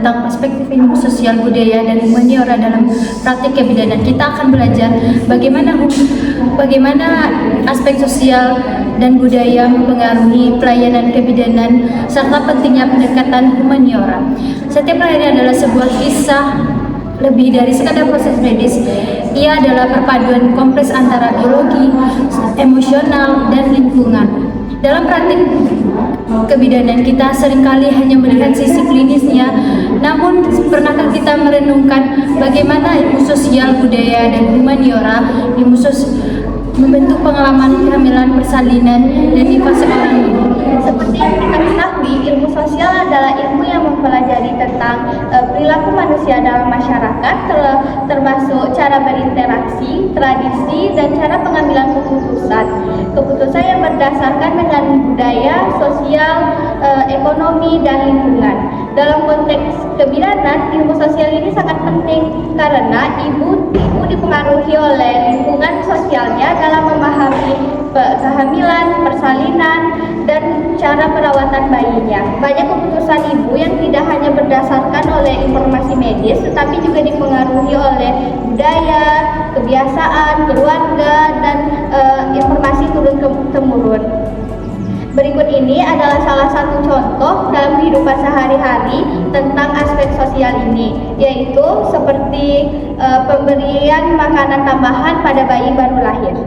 tentang perspektif ilmu sosial, budaya, dan humaniora dalam praktik kebidanan. Kita akan belajar bagaimana aspek sosial dan budaya mempengaruhi pelayanan kebidanan serta pentingnya pendekatan humaniora. Setiap pelayanan adalah sebuah kisah lebih dari sekadar proses medis. Ia adalah perpaduan kompleks antara biologi, emosional, dan lingkungan. Dalam praktik kebidanan kita seringkali hanya melihat sisi klinisnya, namun pernahkah kita merenungkan bagaimana ilmu sosial, budaya, dan humaniora membentuk pengalaman kehamilan, persalinan, dan fase orang ini? Seperti yang kita ketahui, ilmu sosial adalah ilmu yang mempelajari tentang perilaku manusia dalam masyarakat, termasuk cara berinteraksi, tradisi, dan cara pengambilan keputusan. Keputusan yang berdasarkan dengan budaya, sosial, ekonomi, dan lingkungan. Dalam konteks kebidanan, ilmu sosial ini sangat penting karena ibu dipengaruhi oleh lingkungan sosialnya dalam memahami kehamilan, persalinan, dan cara perawatan bayinya. Banyak keputusan ibu yang tidak hanya berdasarkan oleh informasi medis, tetapi juga dipengaruhi oleh budaya, kebiasaan, keluarga, dan informasi turun-temurun. Berikut ini adalah salah satu contoh dalam kehidupan sehari-hari tentang aspek sosial ini, yaitu seperti pemberian makanan tambahan pada bayi baru lahir.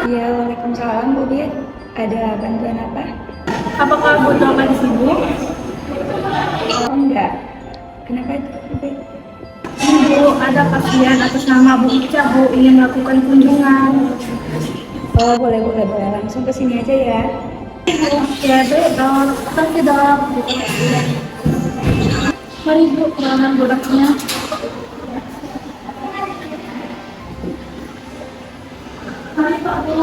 Ya, waalaikumsalam Bu Bir. Ada bantuan apa? Apakah butuh apa di sini? Oh, enggak. Kenapa itu Bu Bir? Bu, ada pasien atas nama Bu Ica, Bu, ingin melakukan kunjungan. Oh, boleh. Langsung ke sini aja ya. Ya, Dok. Terima Dok. Mari Bu, ruangan produknya. Mari Pak Bu.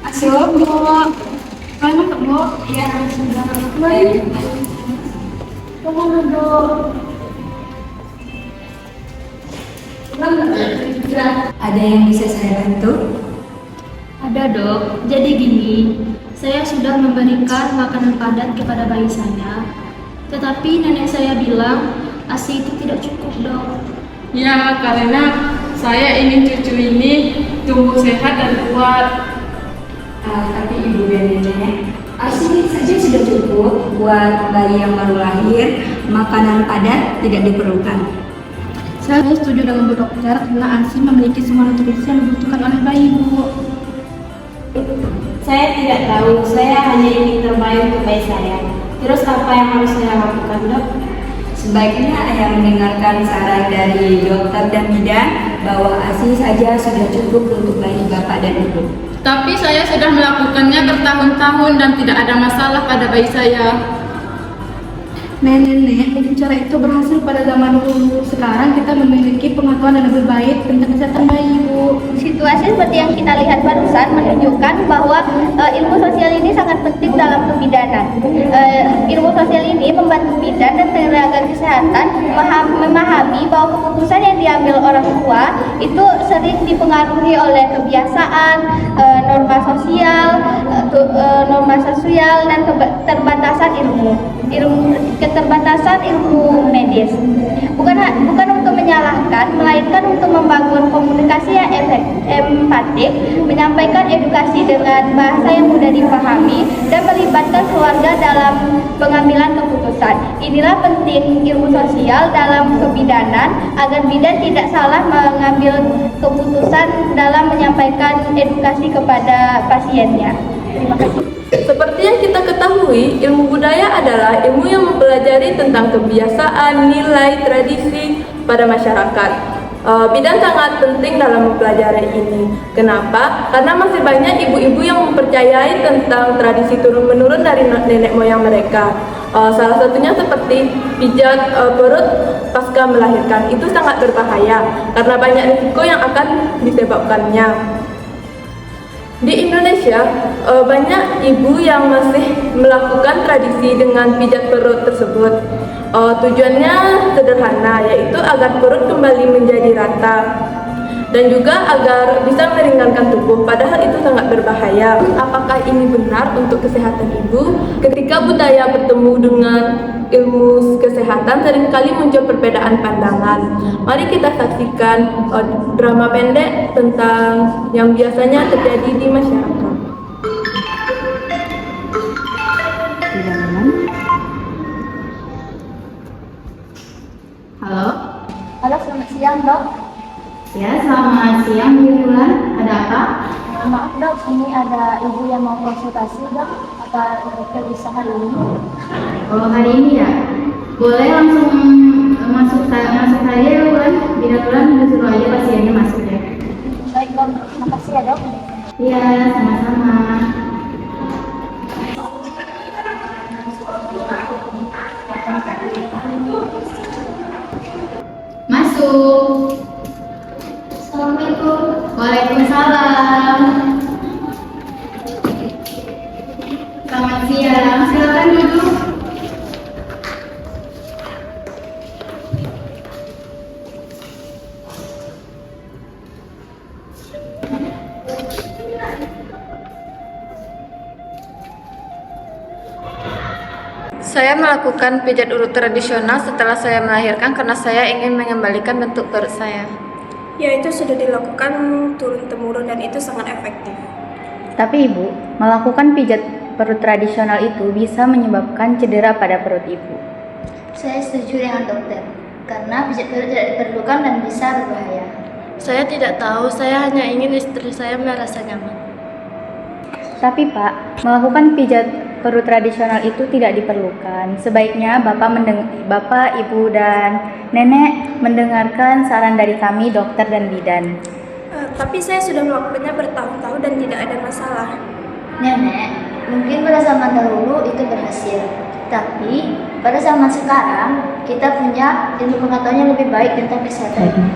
Masuk, Bu. Mari masuk Bu. Iya, sudah. Mari. Tunggu duduk. Ada yang bisa saya bantu? Ada Dok, jadi gini, saya sudah memberikan makanan padat kepada bayi saya, tetapi nenek saya bilang ASI itu tidak cukup Dok. Ya, karena saya ingin cucu ini tumbuh sehat dan kuat. Tapi Ibu dan Nenek, ASI saja sudah cukup buat bayi yang baru lahir. Makanan padat tidak diperlukan. Saya setuju dengan Bu Dokter karena ASI memiliki semua nutrisi yang dibutuhkan oleh bayi Bu. Saya tidak tahu, saya hanya ingin terbaik untuk bayi saya. Terus apa yang harus saya lakukan, Dok? Sebaiknya Ayah mendengarkan saran dari dokter dan bidan bahwa ASI saja sudah cukup untuk bayi Bapak dan Ibu. Tapi saya sudah melakukannya bertahun-tahun dan tidak ada masalah pada bayi saya. Nenek, mungkin cara itu berhasil pada zaman dulu. Sekarang kita memiliki pengetahuan yang lebih baik tentang kesehatan bayi, Bu. Situasi seperti yang kita lihat barusan menunjukkan bahwa ilmu sosial ini sangat penting dalam kebidanan. Ilmu sosial ini membantu bidan dan tenaga kesehatan memahami bahwa keputusan yang diambil orang tua itu sering dipengaruhi oleh kebiasaan, norma sosial dan keterbatasan ilmu medis. Bukan untuk menyalahkan, melainkan untuk membangun komunikasi yang empatik, menyampaikan edukasi dengan bahasa yang mudah dipahami, dan melibatkan keluarga dalam pengambilan keputusan. Inilah penting ilmu sosial dalam kebidanan agar bidan tidak salah mengambil keputusan dalam menyampaikan edukasi kepada pasiennya. Terima kasih. Seperti yang kita ketahui, ilmu budaya adalah ilmu yang mempelajari tentang kebiasaan, nilai, tradisi pada masyarakat. Bidan sangat penting dalam mempelajari ini. Kenapa? Karena masih banyak ibu-ibu yang mempercayai tentang tradisi turun-menurun dari nenek moyang mereka. Salah satunya seperti pijat perut pasca melahirkan. Itu sangat berbahaya karena banyak risiko yang akan disebabkannya. Di Indonesia, banyak ibu yang masih melakukan tradisi dengan pijat perut tersebut. Tujuannya sederhana, yaitu agar perut kembali menjadi rata dan juga agar bisa meringankan tubuh, padahal itu sangat berbahaya. Apakah ini benar untuk kesehatan ibu? Ketika budaya bertemu dengan ilmu kesehatan, seringkali muncul perbedaan pandangan. Mari kita saksikan drama pendek tentang yang biasanya terjadi di masyarakat. Halo, Halo, selamat siang dok. ya selamat siang Bu Wulan. Ada apa? Maaf dok, ini ada ibu yang mau konsultasi dok. Apa dokter bisa hari ini? Oh hari ini ya? Boleh langsung masuk saja ya Wulan. Tidak Wulan disuruh aja pasiennya masuk ya. Baik dok, makasih ya dok. Iya sama-sama. Masuk. Assalamualaikum. Waalaikumsalam. Selamat siang. Silakan duduk. Saya melakukan pijat urut tradisional setelah saya melahirkan karena saya ingin mengembalikan bentuk perut saya. Ya, itu sudah dilakukan turun-temurun dan itu sangat efektif. Tapi Ibu, melakukan pijat perut tradisional itu bisa menyebabkan cedera pada perut Ibu. Saya setuju dengan dokter, karena pijat perut tidak diperlukan dan bisa berbahaya. Saya tidak tahu, saya hanya ingin istri saya merasa nyaman. Tapi Pak, melakukan pijat perut tradisional itu tidak diperlukan. Sebaiknya Bapak, Ibu, dan Nenek mendengarkan saran dari kami, dokter dan bidan. Tapi saya sudah melakukannya bertahun-tahun dan tidak ada masalah. Nenek, mungkin pada zaman dahulu itu berhasil, tapi pada zaman sekarang kita punya ilmu pengetahuan yang lebih baik tentang kesehatan.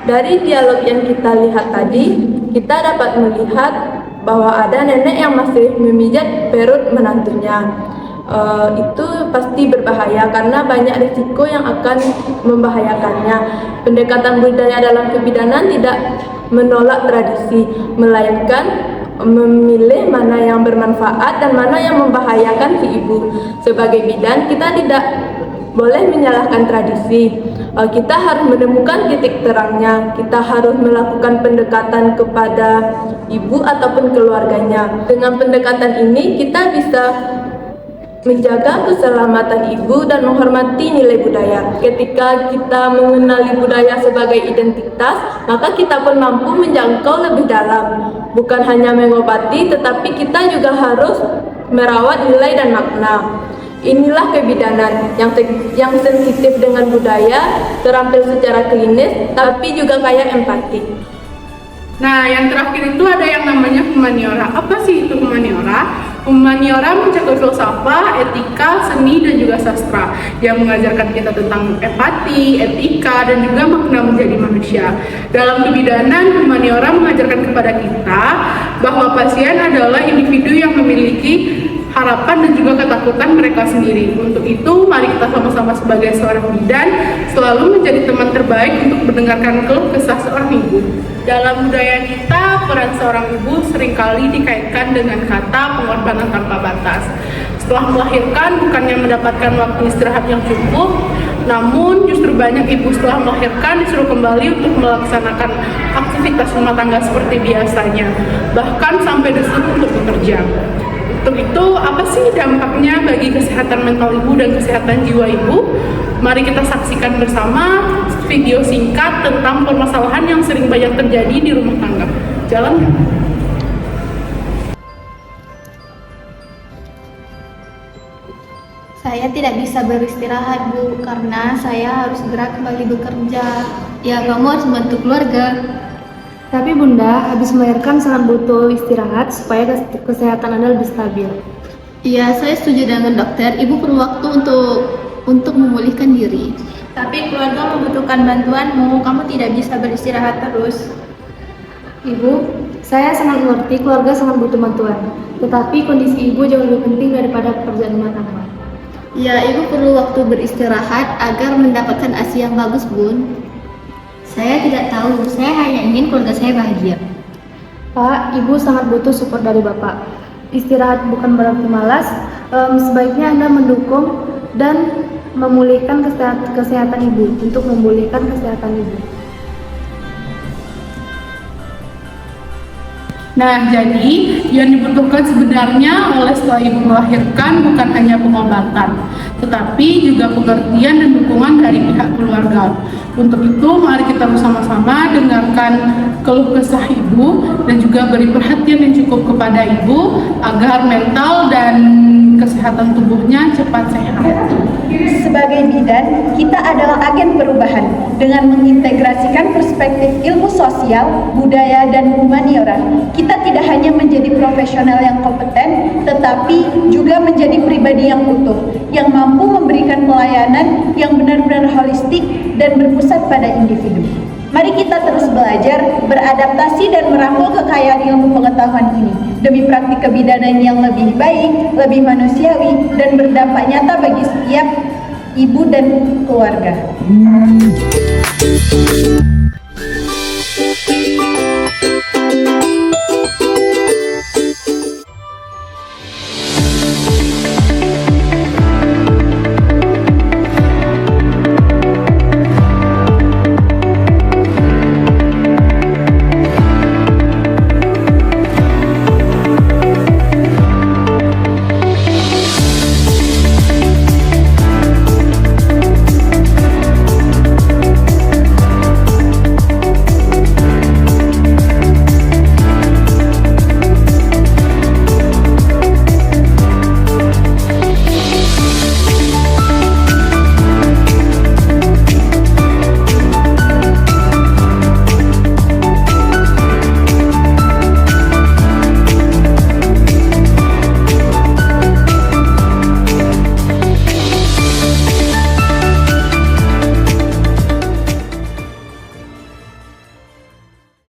Dari dialog yang kita lihat tadi, kita dapat melihat bahwa ada nenek yang masih memijat perut menantunya. Itu pasti berbahaya karena banyak risiko yang akan membahayakannya. Pendekatan budaya dalam kebidanan tidak menolak tradisi, melainkan memilih mana yang bermanfaat dan mana yang membahayakan si ibu. Sebagai bidan, kita tidak boleh menyalahkan tradisi. Kita harus menemukan titik terangnya. Kita harus melakukan pendekatan kepada ibu ataupun keluarganya. Dengan pendekatan ini kita bisa menjaga keselamatan ibu dan menghormati nilai budaya. Ketika kita mengenali budaya sebagai identitas, maka kita pun mampu menjangkau lebih dalam. Bukan hanya mengobati, tetapi kita juga harus merawat nilai dan makna. Inilah kebidanan yang sensitif dengan budaya, terampil secara klinis, tapi juga kaya empati. Nah, yang terakhir itu ada yang namanya humaniora. Apa sih itu humaniora? Humaniora mencakup filsafat, etika, seni, dan juga sastra yang mengajarkan kita tentang empati, etika, dan juga makna menjadi manusia. Dalam kebidanan, humaniora mengajarkan kepada kita bahwa pasien adalah individu yang memiliki harapan dan juga ketakutan mereka sendiri. Untuk itu, mari kita sama-sama sebagai seorang bidan selalu menjadi teman terbaik untuk mendengarkan keluh kesah seorang ibu. Dalam budaya kita, peran seorang ibu seringkali dikaitkan dengan kata pengorbanan tanpa batas. Setelah melahirkan, bukannya mendapatkan waktu istirahat yang cukup, namun justru banyak ibu setelah melahirkan disuruh kembali untuk melaksanakan aktivitas rumah tangga seperti biasanya, bahkan sampai disuruh untuk bekerja. Untuk itu, apa sih dampaknya bagi kesehatan mental ibu dan kesehatan jiwa ibu? Mari kita saksikan bersama video singkat tentang permasalahan yang sering banyak terjadi di rumah tangga. Jalan. Saya tidak bisa beristirahat, Bu, karena saya harus segera kembali bekerja. Ya, kamu harus membantu keluarga. Tapi Bunda, habis melahirkan sangat butuh istirahat supaya kesehatan Anda lebih stabil. Iya, saya setuju dengan dokter. Ibu perlu waktu untuk memulihkan diri. Tapi keluarga membutuhkan bantuanmu. Kamu tidak bisa beristirahat terus. Ibu, Saya sangat mengerti keluarga sangat butuh bantuan, tetapi kondisi ibu jauh lebih penting daripada pekerjaan rumah tangga. Ya, ibu perlu waktu beristirahat agar mendapatkan ASI yang bagus, Bun. Saya tidak tahu, saya hanya ingin keluarga saya bahagia. Pak, ibu sangat butuh support dari Bapak. Istirahat bukan berarti malas, sebaiknya Anda mendukung dan memulihkan kesehatan ibu, untuk memulihkan kesehatan ibu. Nah, jadi yang dibutuhkan sebenarnya oleh setelah ibu melahirkan bukan hanya pengobatan, tetapi juga pengertian dan dukungan dari pihak keluarga. Untuk itu, mari kita bersama-sama dengarkan keluh kesah ibu dan juga beri perhatian yang cukup kepada ibu agar mental dan kesehatan tubuhnya cepat sehat. Sebagai bidan, kita adalah agen perubahan dengan mengintegrasikan perspektif ilmu sosial, budaya, dan humaniora. Kita tidak hanya menjadi profesional yang kompeten, tetapi juga menjadi pribadi yang utuh, yang mampu memberikan pelayanan yang benar-benar holistik dan berpusat pada individu. Mari kita terus belajar, beradaptasi, dan merangkul kekayaan ilmu pengetahuan ini demi praktik kebidanan yang lebih baik, lebih manusiawi, dan berdampak nyata bagi setiap ibu dan keluarga.